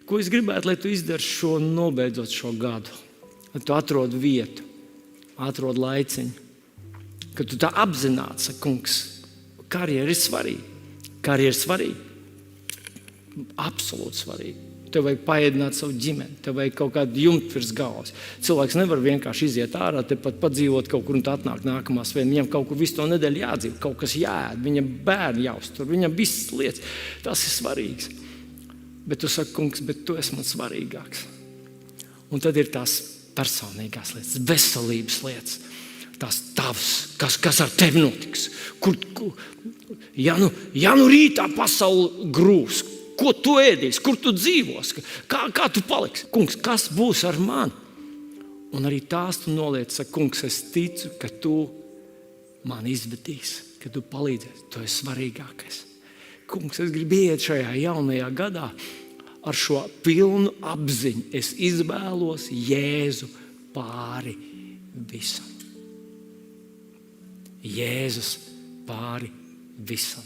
Ko es gribētu, lai tu izdari nobeidzot šo gadu? Lai tu atrod vietu, atrod laiciņu. Kad tu tā apzināti saki, kungs, karjera ir svarīga. Karjera ir svarīga. Absolūti svarīga. Tev vajag paēdināt savu ģimeni, tev vajag kaut kādu jumtu virs galvas. Cilvēks nevar vienkārši iziet ārā, tepat padzīvot kaut kur un tā atnāk nākamā svētdiena. Viņam kaut kur visu to nedēļu jādzīvo, kaut kas jāēd, viņam bērni jāuztur, viņam visas lietas. Tas ir svarīgs. Bet tu saki, kungs, bet tu esi man svarīgāks. Un tad ir tās personīgās lietas, veselības lietas, tās tavs, kas ar tevi notiks. Ja nu rītā pasauli grūs, ko tu ēdīsi, kur tu dzīvos, kā tu paliksi? Kungs, kas būs ar mani? Un arī tās tu noliec, saka, kungs, es ticu, ka tu mani izvedīsi, ka tu palīdzēsi, tu esi svarīgākais. Kungs, es gribu iet šajā jaunajā gadā ar šo pilnu apziņu. Es izvēlos Jēzu pāri visam. Jēzus pāri visam.